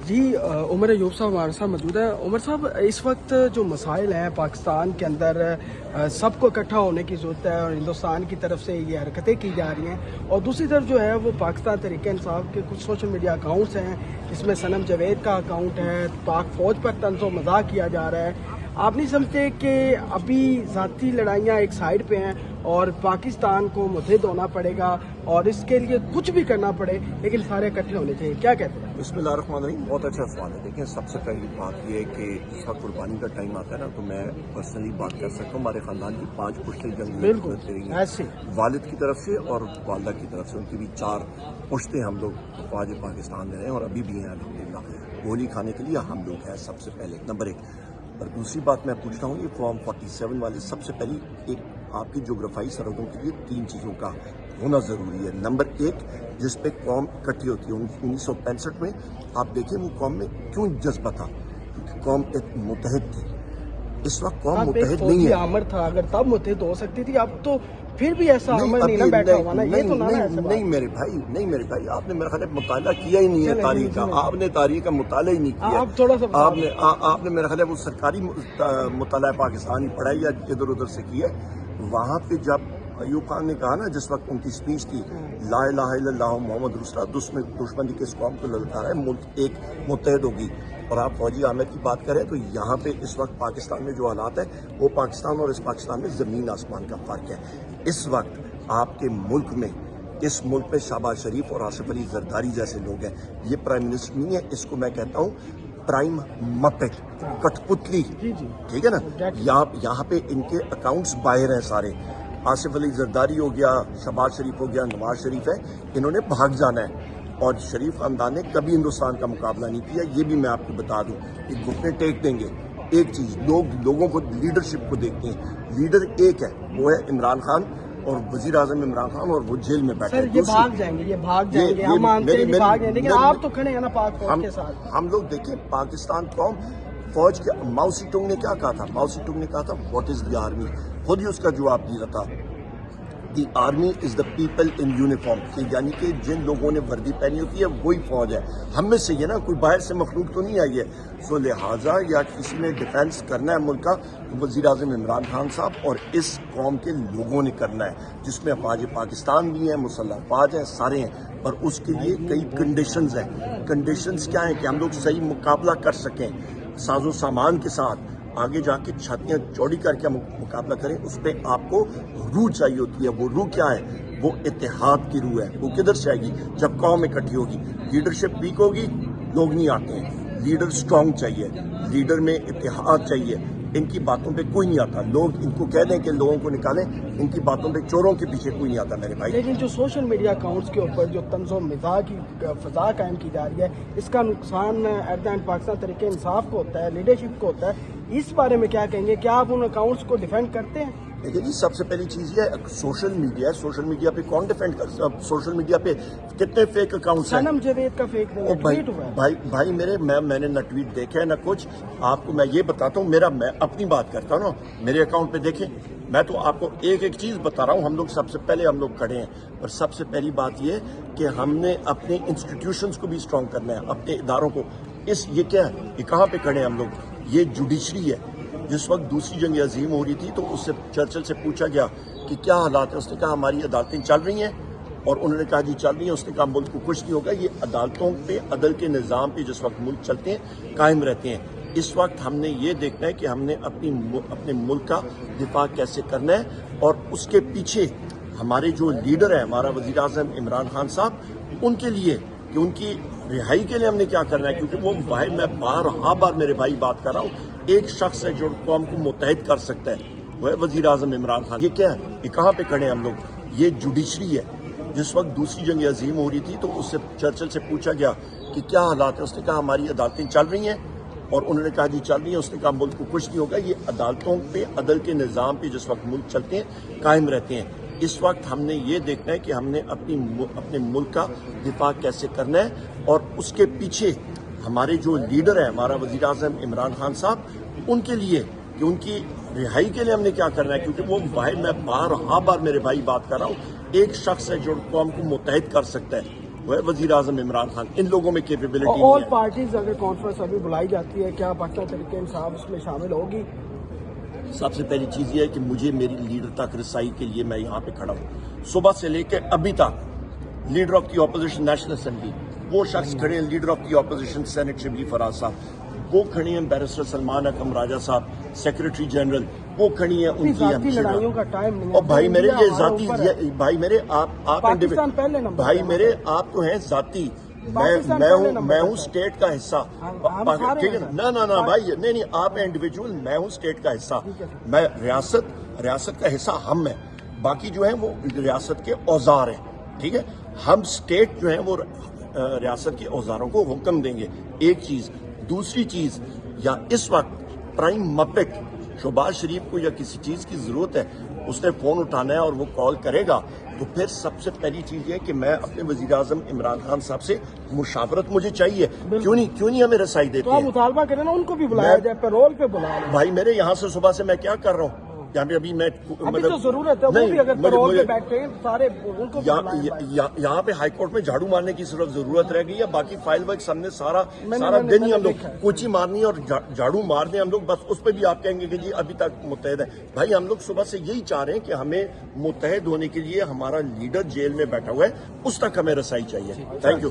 जी उमर अयूब साहब हमारे साथ मौजूद है। उमर साहब, इस वक्त जो मसाइल हैं पाकिस्तान के अंदर, सबको इकट्ठा होने की ज़रूरत है और हिंदुस्तान की तरफ से ये हरकतें की जा रही हैं, और दूसरी तरफ जो है वो पाकिस्तान तहरीक इंसाफ के कुछ सोशल मीडिया अकाउंट्स हैं, इसमें सनम जावेद का अकाउंट है, पाक फ़ौज पर तंज़ व मज़ाक किया जा रहा है। आप नहीं समझते कि अभी ज़ाती लड़ाइयाँ एक साइड पे हैं और पाकिस्तान को मुत्तहिद होना पड़ेगा और इसके लिए कुछ भी करना पड़े, लेकिन सारे इकट्ठे होने चाहिए? क्या कहते हैं? बिस्मिल्लाहिर्रहमानिर्रहीम। बहुत अच्छा सवाल है। देखिए, सबसे पहली बात यह है कि जिस वक्त कुर्बानी का टाइम आता है ना, तो मैं पर्सनली बात कर सकता हूँ। हमारे खानदान की 5 पुश्तें जंग में ऐसे वालिद की तरफ से और वालदा की तरफ से, उनकी भी 4 पुश्तें हम लोग फौज पाकिस्तान में रहे और अभी भी हैं अल्हम्दुलिल्लाह। गोली खाने के लिए हम लोग हैं सबसे पहले, नंबर 1। और दूसरी बात मैं पूछता हूँ, ये फॉर्म 47 वाले सबसे पहली एक आपकी जोग्राफाई सरहदों के लिए 3 चीज़ों का होना ज़रूरी है। नंबर 1, जिस पे कौम इकट्ठी होती है। 1965 में आप देखें वो कौम में क्यों जज्बा था, क्योंकि कौम एक मुत्तहिद थी। इस वक्त कौम मुत्तहिद नहीं है। आमर था, अगर तब मुत्तहिद हो सकती थी, अब तो फिर भी ऐसा अमल नहीं ना बैठा हुआ ना, ये तो ना ऐसा नहीं मेरे भाई, आपने मेरा ख्याल है मुताला किया ही नहीं है तारीख का। आपने तारीख का मुताला ही नहीं किया। आप थोड़ा सा आपने मेरा ख्याल है वो सरकारी मुताला पाकिस्तान ही पढ़ाई या इधर उधर से की है। वहाँ पे जब अयूब खान ने कहा ना, जिस वक्त उनकी स्पीच थी, ला इलाहा इल्लल्लाह मोहम्मद रसूलुल्लाह, दुश्मनी के इस कौम को ललकारा है, मुल्क एक मुत्तहिद होगी। और आप फौजी आमिर की बात करें तो यहाँ पे इस वक्त पाकिस्तान में जो हालात है, वो पाकिस्तान और इस पाकिस्तान में ज़मीन आसमान का फ़र्क है। इस वक्त आपके मुल्क में, इस मुल्क में शहबाज शरीफ और आसिफ अली जरदारी जैसे लोग हैं। ये प्राइम मिनिस्टर नहीं है, इसको मैं कहता हूँ प्राइम मपेट, कठपुतली, ठीक है ना। यहाँ पे इनके अकाउंट्स बाहर हैं सारे। आसिफ अली जरदारी हो गया, शहबाज शरीफ हो गया, नवाज शरीफ है, इन्होंने भाग जाना है। और शरीफ खानदान ने कभी हिंदुस्तान का मुकाबला नहीं किया, ये भी मैं आपको बता दूं कि घुटने टेक देंगे। एक चीज़, लोगों को लीडरशिप को देखते हैं। लीडर एक है, वो है इमरान खान और वजीर आजम इमरान खान, और वो जेल में बैठे हैं। ये भाग जाएंगे, हम मानते हैं कि भाग जाएंगे, लेकिन आप तो खड़े हैं ना पाक फौज के साथ। हम लोग देखें, पाकिस्तान कौम फौज के, माओ सी तुंग ने क्या कहा था? माओ सी तुंग ने कहा था व्हाट इज द आर्मी, खुद ही उसका जवाब दिया था, दी army is the people in uniform, यानी कि जिन लोगों ने वर्दी पहनी होती है वही फौज है। हम में से ये ना, कोई बाहर से मखलूक तो नहीं आई है। सो लिहाजा या किसी ने डिफेंस करना है मुल्क का, तो वज़ीर आज़म इमरान खान साहब और इस कौम के लोगों ने करना है, जिसमें अफवाज पाकिस्तान भी हैं, मुसल्लह अफवाज हैं, सारे हैं। और उसके लिए कई कंडीशंस हैं। कंडीशंस क्या हैं कि हम लोग सही मुकाबला कर सकें, साजो सामान के साथ आगे जाके छातियाँ चौड़ी करके मुकाबला करें। उस पर आपको रूह चाहिए होती है। वो रूह क्या है? वो इत्तेहाद की रूह है। वो किधर से आएगी? जब कौम इकट्ठी होगी। लीडरशिप वीक होगी, लोग नहीं आते हैं। लीडर स्ट्रांग चाहिए, लीडर में इत्तेहाद चाहिए। इनकी बातों पे कोई नहीं आता। लोग इनको कह दें कि लोगों को निकालें, इनकी बातों पे चोरों के पीछे कोई नहीं आता मेरे भाई। लेकिन जो सोशल मीडिया अकाउंट्स के ऊपर जो तंज़ व मज़ाक की फ़ज़ा कायम की जा रही है, इसका नुकसान at the end Pakistan Tehreek Insaf को होता है, लीडरशिप को होता है। इस बारे में क्या कहेंगे? क्या आप उन अकाउंट्स को डिफेंड करते हैं? देखिए जी, सबसे पहली चीज़ ये है, सोशल मीडिया है। सोशल मीडिया पे कौन डिफेंड कर? सोशल मीडिया पे कितने फेक अकाउंट्स हैं? सनम जावेद का फेक नहीं है, भाई मेरे, मैंने न ट्वीट देखे न कुछ। आपको मैं ये बताता हूँ, मैं अपनी बात करता हूँ ना, मेरे अकाउंट पे देखें। मैं तो आपको एक एक चीज़ बता रहा हूँ। हम लोग सबसे पहले हम लोग खड़े हैं। और सबसे पहली बात ये कि हमने अपने इंस्टीट्यूशंस को भी स्ट्रॉन्ग करना है, अपने इदारों को। ये क्या है? ये कहाँ पे खड़े हैं हम लोग? ये जुडिशरी है। जिस वक्त दूसरी जंग अजीम हो रही थी तो उससे चर्चिल से पूछा गया कि क्या हालात है, उसने कहा हमारी अदालतें चल रही हैं, और उन्होंने कहा जी चल रही हैं। उसने कहा मुल्क को कुछ नहीं होगा। ये अदालतों पे, अदल के निज़ाम पे जिस वक्त मुल्क चलते हैं, कायम रहते हैं। इस वक्त हमने ये देखना है कि हमने अपने मुल्क का दिफा कैसे करना है, और उसके पीछे हमारे जो लीडर हैं, हमारा वज़ीर आज़म इमरान खान साहब, उनके लिए कि उनकी रिहाई के लिए हमने क्या करना है। क्योंकि वो भाई, मैं बार मेरे भाई बात कर रहा हूँ, एक शख्स है जो कौम को मुत्तहिद कर सकता है, वो है वज़ीर आज़म इमरान खान। ये क्या है? ये कहाँ पे खड़े हैं हम लोग? ये जुडिशरी है। जिस वक्त दूसरी जंग अजीम हो रही थी तो उससे चर्चिल से पूछा गया कि क्या हालात है, उसने कहा हमारी अदालतें चल रही हैं, और उन्होंने कहा जी चल रही हैं। उसने कहा मुल्क को कुछ नहीं होगा। ये अदालतों पे, अदल के निज़ाम पे जिस वक्त मुल्क चलते हैं, कायम रहते हैं। इस वक्त हमने ये देखना है कि हमने अपने मुल्क का दिफा कैसे करना है, और उसके पीछे हमारे जो लीडर हैं, हमारा वज़ीर आज़म इमरान खान साहब, उनके लिए कि उनकी रिहाई के लिए हमने क्या करना है। क्योंकि वो भाई, मैं बार मेरे भाई बात कर रहा हूँ, एक शख्स है जो कौम को मुत्तहिद कर सकता है, वो है वजीर आजम इमरान खान। इन लोगों में कैपेबिलिटी ऑल नहीं है। पार्टीज अगर कॉन्फ्रेंस अभी बुलाई जाती है, क्या पाकिस्तान तहरीक इंसाफ उसमें शामिल होगी? सबसे पहली चीज ये है कि मुझे मेरी लीडर तक रसाई के लिए मैं यहाँ पे खड़ा हूँ। सुबह से लेकर अभी तक leader of the opposition National Assembly, वो शख्स खड़े हैं, leader of the opposition Senate Shibli Faraz साहब, वो खड़ी हैं बैरिस्टर सलमान अकरम राजा साहब, सेक्रेटरी जनरल, वो खड़ी हैं उनकी जाती लड़ाइयों का टाइम नहीं है। और भाई मेरे ये हमारे जाती ऊपर है। भाई मेरे आप पाकिस्तान पहले नंबर भाई पे मेरे आप तो हैं जाती, पाकिस्तान मैं पहले हूँ नंबर पे स्टेट का हिस्सा। हम सारे ठीक है हैं। ना? ना भाई, नहीं आप हैं इंडिविजुअल, मैं हूँ स्टेट का हिस्सा। मैं रियासत का हिस्सा हम हैं, बाकी जो है वो रियासत के औजार हैं। ठीक है, हम स्टेट जो है वो रियासत के औजारों को हुक्म देंगे, एक चीज। दूसरी चीज, या इस वक्त प्राइम मपेट शहबाज शरीफ को या किसी चीज की जरूरत है, उसने फोन उठाना है और वो कॉल करेगा, तो फिर सबसे पहली चीज ये है कि मैं अपने वजीर आजम इमरान खान साहब से मुशावरत मुझे चाहिए। क्यों नहीं हमें रसाई तो देते आप हैं? मुतालबा करें ना, उनको भी बुलाया जाए, पैरोल पे बुलाया। भाई मेरे यहाँ से सुबह से मैं क्या कर रहा हूँ, यहाँ पे अभी मैं अभी तो जरूरत है, वो भी अगर पैरोल पे बैठे हैं सारे, उनको भी बुलाएं। यहाँ पे हाई कोर्ट में झाड़ू मारने की सिर्फ जरूरत रह गई है, बाकी फाइल वर्क हमने सारा दिन ही हम लोग कुची मारनी और झाड़ू मारने हम लोग, बस उस पर भी आप कहेंगे कि जी अभी तक मुतहद है। भाई हम लोग सुबह से यही चाह रहे हैं कि हमें मुतहद होने के लिए हमारा लीडर जेल में बैठा हुआ है, उस तक हमें रसाई चाहिए। Thank you.